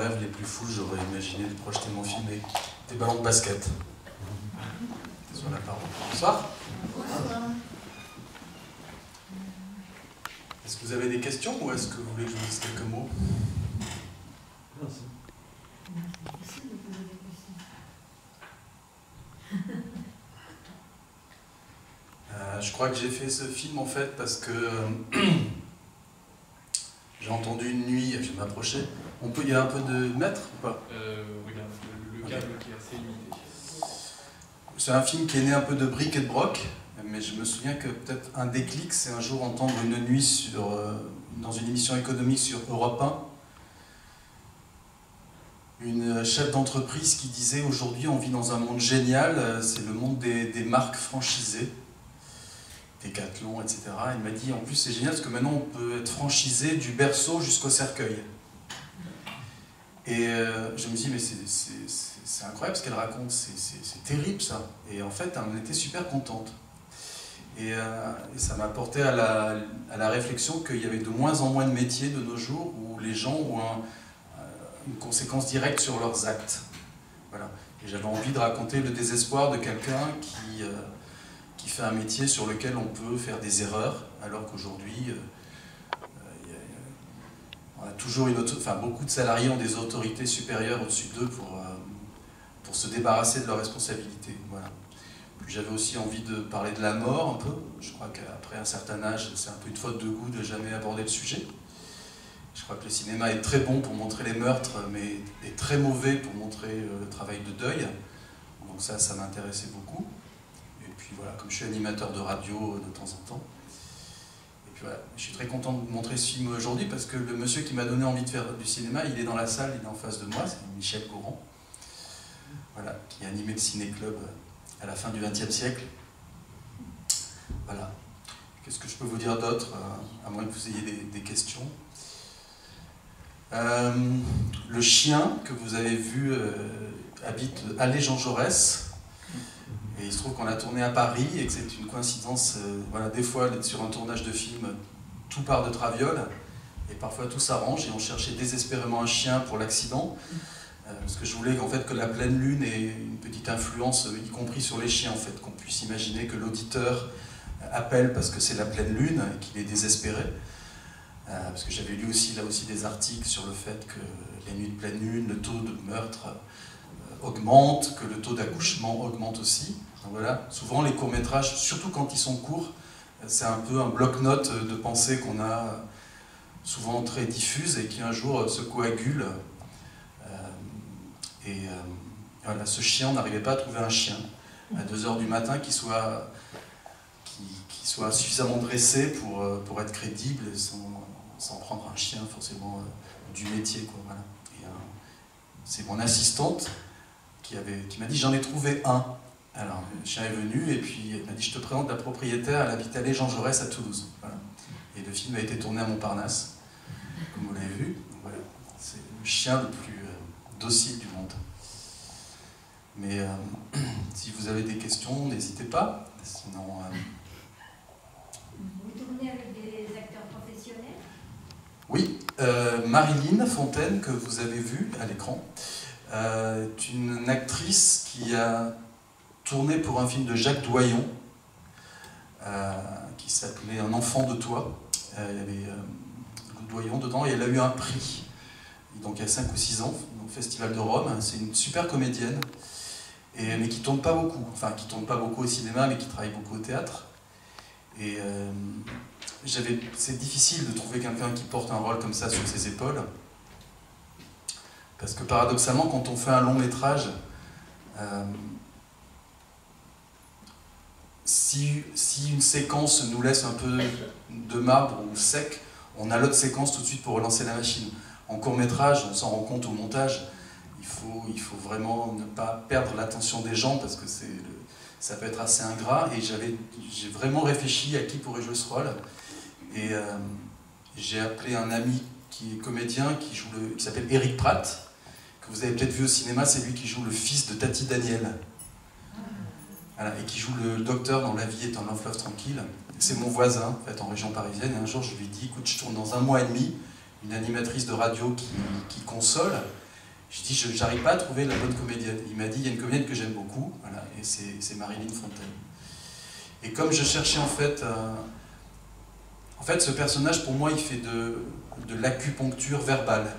rêves les plus fous, j'aurais imaginé de projeter mon film avec des ballons de basket. Sur la parole. Bonsoir. Est-ce que vous avez des questions ou est-ce que vous voulez que je vous dise quelques mots? Merci. Je crois que j'ai fait ce film en fait parce que j'ai entendu une nuit, je vais m'approcher. Il y a un peu de mètre ou pas? Regarde, le câble qui est assez limité. C'est un film qui est né un peu de bric et de broc, mais je me souviens que peut-être un déclic, c'est un jour entendre une nuit dans une émission économique sur Europe 1, une chef d'entreprise qui disait « Aujourd'hui, on vit dans un monde génial, c'est le monde des marques franchisées. » Decathlon, etc. Il m'a dit, en plus c'est génial parce que maintenant on peut être franchisé du berceau jusqu'au cercueil. Et je me dis, mais c'est incroyable ce qu'elle raconte, c'est terrible ça. Et en fait, on était super contente. Et ça m'a porté à la réflexion qu'il y avait de moins en moins de métiers de nos jours où les gens ont une conséquence directe sur leurs actes. Voilà. Et j'avais envie de raconter le désespoir de quelqu'un qui fait un métier sur lequel on peut faire des erreurs, alors qu'aujourd'hui, on a toujours beaucoup de salariés ont des autorités supérieures au-dessus d'eux pour se débarrasser de leurs responsabilités. Voilà. Puis j'avais aussi envie de parler de la mort un peu. Je crois qu'après un certain âge, c'est un peu une faute de goût de jamais aborder le sujet. Je crois que le cinéma est très bon pour montrer les meurtres, mais est très mauvais pour montrer le travail de deuil. Donc ça m'intéressait beaucoup. Et puis voilà, comme je suis animateur de radio de temps en temps. Et puis voilà, je suis très content de vous montrer ce film aujourd'hui parce que le monsieur qui m'a donné envie de faire du cinéma, il est dans la salle, il est en face de moi, c'est Michel Gourand. Voilà, qui a animé le ciné-club à la fin du XXe siècle. Voilà. Qu'est-ce que je peux vous dire d'autre, à moins que vous ayez des questions? Le chien que vous avez vu habite allée Jean Jaurès. Et il se trouve qu'on a tourné à Paris et que c'est une coïncidence. Voilà, des fois, sur un tournage de film, tout part de traviole et parfois tout s'arrange et on cherchait désespérément un chien pour l'accident. Parce que je voulais qu'en fait, que la pleine lune ait une petite influence, y compris sur les chiens, en fait, qu'on puisse imaginer que l'auditeur appelle parce que c'est la pleine lune et qu'il est désespéré. Parce que j'avais lu aussi, là aussi des articles sur le fait que les nuits de pleine lune, le taux de meurtre augmente, que le taux d'accouchement augmente aussi. Donc voilà, souvent les courts-métrages, surtout quand ils sont courts, c'est un peu un bloc-notes de pensée qu'on a souvent très diffuse et qui un jour se coagule. Voilà, ce chien, on n'arrivait pas à trouver un chien à 2 h du matin qui soit suffisamment dressé pour être crédible sans prendre un chien forcément du métier, quoi, voilà. C'est mon assistante qui m'a dit j'en ai trouvé un. Alors le chien est venu et puis elle m'a dit je te présente la propriétaire, elle habite allée Jean Jaurès à Toulouse. Voilà. Et le film a été tourné à Montparnasse, comme vous l'avez vu. Voilà. C'est le chien le plus docile du monde. Mais si vous avez des questions, n'hésitez pas. Sinon, Vous tournez avec des acteurs professionnels? Oui, Marilyn Fontaine, que vous avez vue à l'écran, est une actrice qui a tourné pour un film de Jacques Doyon, qui s'appelait Un enfant de toi. Il y avait Doyon dedans et elle a eu un prix. Donc il y a 5 ou 6 ans, au Festival de Rome. C'est une super comédienne, mais qui tourne pas beaucoup. Enfin, qui tourne pas beaucoup au cinéma, mais qui travaille beaucoup au théâtre. Et c'est difficile de trouver quelqu'un qui porte un rôle comme ça sur ses épaules. Parce que paradoxalement, quand on fait un long métrage, si une séquence nous laisse un peu de marbre ou sec, on a l'autre séquence tout de suite pour relancer la machine. En court métrage, on s'en rend compte au montage, il faut vraiment ne pas perdre l'attention des gens parce que ça peut être assez ingrat. Et j'ai vraiment réfléchi à qui pourrait jouer ce rôle. Et j'ai appelé un ami qui est comédien, qui s'appelle Eric Pratt, que vous avez peut-être vu au cinéma. C'est lui qui joue le fils de Tati Daniel. Voilà, et qui joue le docteur dans La vie est un long fleuve tranquille. C'est mon voisin, en fait, en région parisienne. Et un jour, je lui ai dit, écoute, je tourne dans 1 mois et demi, une animatrice de radio qui console. Je dis, j'arrive pas à trouver la bonne comédienne. Il m'a dit, il y a une comédienne que j'aime beaucoup, voilà, et c'est Marilyn Fontaine. Et comme je cherchais en fait ce personnage, pour moi, il fait de l'acupuncture verbale.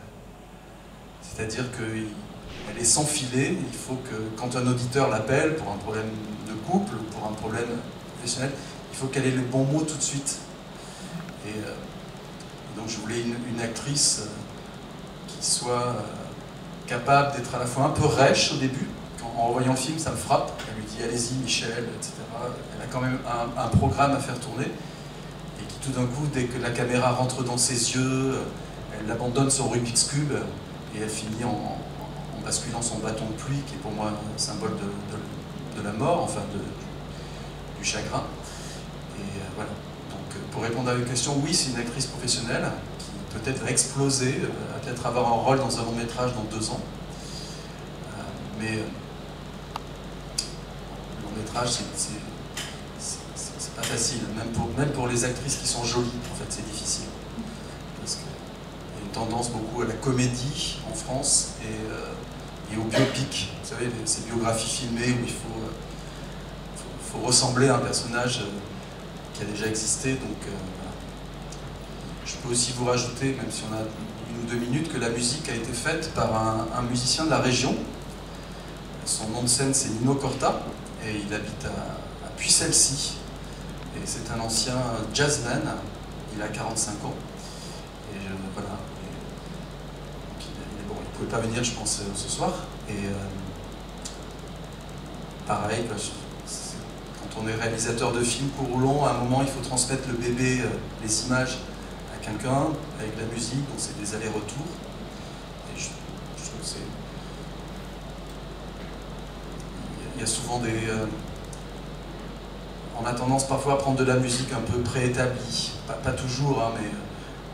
C'est-à-dire qu'elle est sans filet, il faut que, quand un auditeur l'appelle pour un problème de couple, ou pour un problème professionnel, il faut qu'elle ait le bon mot tout de suite. Et donc je voulais une actrice qui soit capable d'être à la fois un peu rêche au début. En voyant le film, ça me frappe. Elle lui dit « Allez-y, Michel », etc. Elle a quand même un programme à faire tourner. Et qui tout d'un coup, dès que la caméra rentre dans ses yeux, elle abandonne son Rubik's Cube et elle finit en basculant son bâton de pluie, qui est pour moi un symbole de la mort, enfin du chagrin. Et voilà. Donc pour répondre à votre question, oui, c'est une actrice professionnelle qui peut-être va exploser, va peut-être avoir un rôle dans un long métrage dans 2 ans. Mais le long métrage, c'est pas facile, même pour les actrices qui sont jolies, en fait, c'est difficile. Parce qu'il y a une tendance beaucoup à la comédie en France et au biopic. Vous savez, ces biographies filmées où il faut ressembler à un personnage qui a déjà existé. Donc, voilà. Je peux aussi vous rajouter, même si on a 1 ou 2 minutes, que la musique a été faite par un musicien de la région. Son nom de scène, c'est Nino Corta, et il habite à Puy-Celle-ci. Et c'est un ancien jazzman, il a 45 ans. Et voilà. Donc il ne pouvait pas venir, je pense, ce soir. Et pareil, quand on est réalisateur de films court ou long, à un moment, il faut transmettre le bébé, les images à quelqu'un, avec la musique, donc c'est des allers-retours. Et je trouve que c'est... Il y a souvent des... on a tendance parfois à prendre de la musique un peu préétablie, pas toujours, hein, mais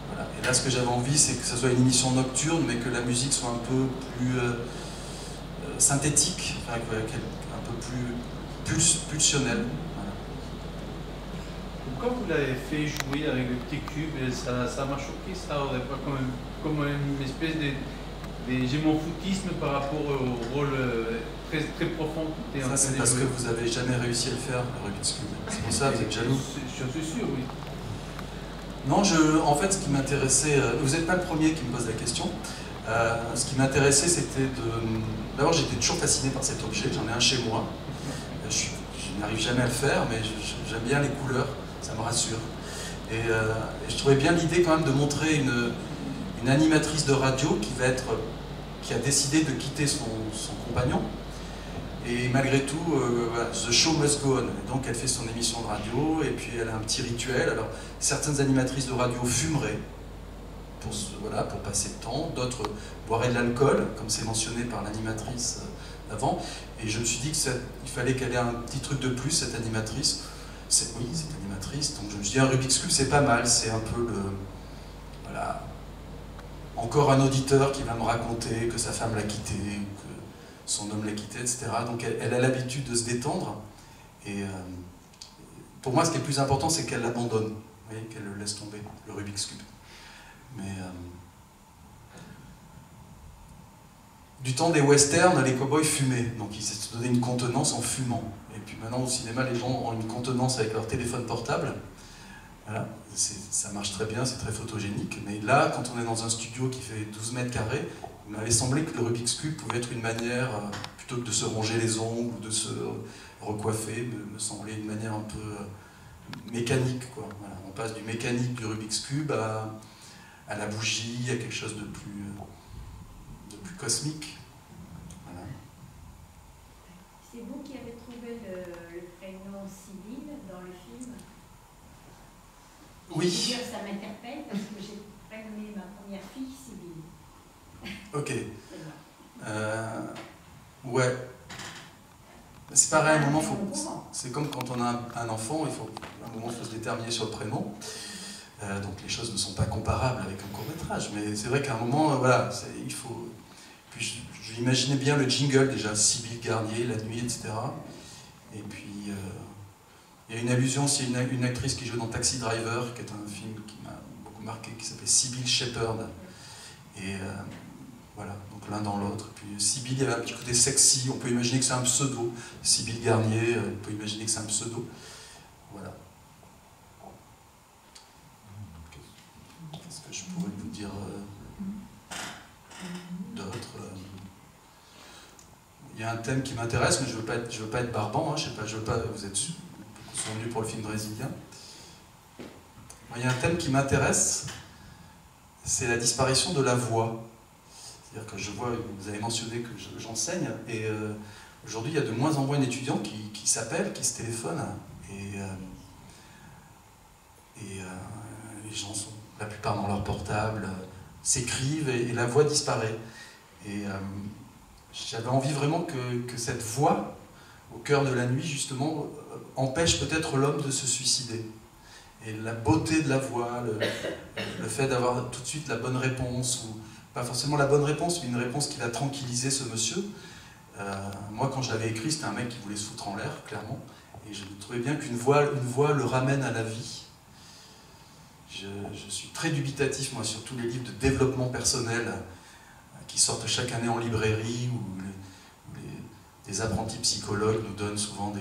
voilà. Et là, ce que j'avais envie, c'est que ce soit une émission nocturne, mais que la musique soit un peu plus synthétique, enfin, un peu plus pulsionnelle. Voilà. Pourquoi vous l'avez fait jouer avec le petit cube, ça m'a choqué ça au départ, comme une espèce de gémophotisme par rapport au rôle très, très profond. Ça, c'est parce que vous n'avez jamais réussi à le faire, le Rubik's Cube. C'est pour ça que vous êtes jaloux. Je suis sûr, oui. Non, en fait, ce qui m'intéressait... vous n'êtes pas le premier qui me pose la question. Ce qui m'intéressait, c'était de... D'abord, j'étais toujours fasciné par cet objet. J'en ai un chez moi. Je n'arrive jamais à le faire, mais j'aime bien les couleurs. Ça me rassure. Et je trouvais bien l'idée quand même de montrer une animatrice de radio qui a décidé de quitter son compagnon. Et malgré tout, voilà, the show must go on. Donc elle fait son émission de radio et puis elle a un petit rituel. Alors certaines animatrices de radio fumeraient pour passer le temps, d'autres boiraient de l'alcool, comme c'est mentionné par l'animatrice avant. Et je me suis dit qu'il fallait qu'elle ait un petit truc de plus, cette animatrice. Oui, cette animatrice. Donc je me suis dit, un Rubik's Cube, c'est pas mal. C'est un peu le... Voilà. Encore un auditeur qui va me raconter que sa femme l'a quitté, ou que son homme l'a quitté, etc. Donc elle a l'habitude de se détendre. Et pour moi, ce qui est le plus important, c'est qu'elle l'abandonne. Vous voyez, qu'elle le laisse tomber, le Rubik's Cube. Mais du temps des westerns, les cow-boys fumaient. Donc ils se donnaient une contenance en fumant. Et puis maintenant, au cinéma, les gens ont une contenance avec leur téléphone portable. Voilà. Ça marche très bien, c'est très photogénique. Mais là, quand on est dans un studio qui fait 12 mètres carrés, il m'avait semblé que le Rubik's Cube pouvait être une manière, plutôt que de se ronger les ongles ou de se recoiffer, me semblait une manière un peu mécanique, quoi. Voilà. On passe du mécanique du Rubik's Cube à la bougie, à quelque chose de plus cosmique. Voilà. C'est vous qui avez trouvé le prénom Sibylle dans le film? Oui. Je veux dire, ça m'interpelle parce que j'ai prénommé ma première fille Sibylle. Ok. Ouais. C'est pareil, à un moment, c'est comme quand on a un enfant, à un moment, il faut se déterminer sur le prénom. Donc les choses ne sont pas comparables avec un court-métrage, mais c'est vrai qu'à un moment, voilà, il faut... Puis j'imaginais bien le jingle déjà, Sibylle Garnier, la nuit, etc. Et puis, il y a une allusion aussi à une actrice qui joue dans Taxi Driver, qui est un film qui m'a beaucoup marqué, qui s'appelait Sybil Shepherd. Et Voilà, donc l'un dans l'autre. Puis Sybille, il y avait un petit côté sexy, on peut imaginer que c'est un pseudo. Sybille Garnier, on peut imaginer que c'est un pseudo. Voilà. Qu'est-ce que je pourrais vous dire d'autre? Il y a un thème qui m'intéresse, mais je veux pas être barbant, hein, vous êtes sont venus pour le film brésilien. Il y a un thème qui m'intéresse, c'est la disparition de la voix. C'est-à-dire que je vois, vous avez mentionné que j'enseigne, et aujourd'hui il y a de moins en moins d'étudiants qui s'appellent, qui se téléphonent, et les gens sont la plupart dans leur portable, s'écrivent, et la voix disparaît. Et j'avais envie vraiment que cette voix, au cœur de la nuit, justement, empêche peut-être l'homme de se suicider. Et la beauté de la voix, le fait d'avoir tout de suite la bonne réponse, ou pas forcément la bonne réponse, mais une réponse qui va tranquilliser ce monsieur. Moi, quand je l'avais écrit, c'était un mec qui voulait se foutre en l'air, clairement, et je trouvais bien qu'une voix le ramène à la vie. Je suis très dubitatif, moi, sur tous les livres de développement personnel qui sortent chaque année en librairie, où les apprentis psychologues nous donnent souvent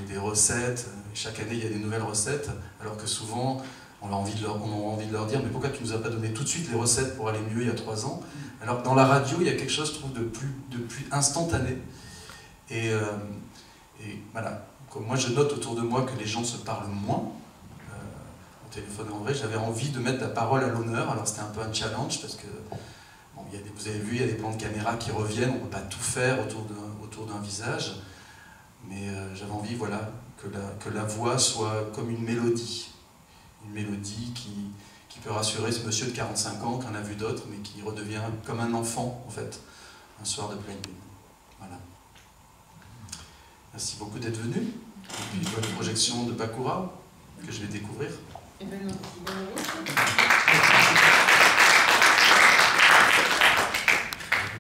des recettes. Chaque année, il y a des nouvelles recettes, alors que souvent, on a envie de leur dire « Mais pourquoi tu ne nous as pas donné tout de suite les recettes pour aller mieux il y a 3 ans ?» Alors que dans la radio, il y a quelque chose, je trouve, de plus instantané. Et voilà, comme moi, je note autour de moi que les gens se parlent moins au téléphone en vrai. J'avais envie de mettre la parole à l'honneur. Alors c'était un peu un challenge, parce que bon, vous avez vu, il y a des plans de caméra qui reviennent, on ne peut pas tout faire autour d'un visage, mais j'avais envie, voilà, que la voix soit comme une mélodie qui peut rassurer ce monsieur de 45 ans qu'on a vu d'autres, mais qui redevient comme un enfant, en fait, un soir de pleine lune. Voilà. Merci beaucoup d'être venu. Et puis, bonne projection de Bakura, que je vais découvrir. Et bien, merci.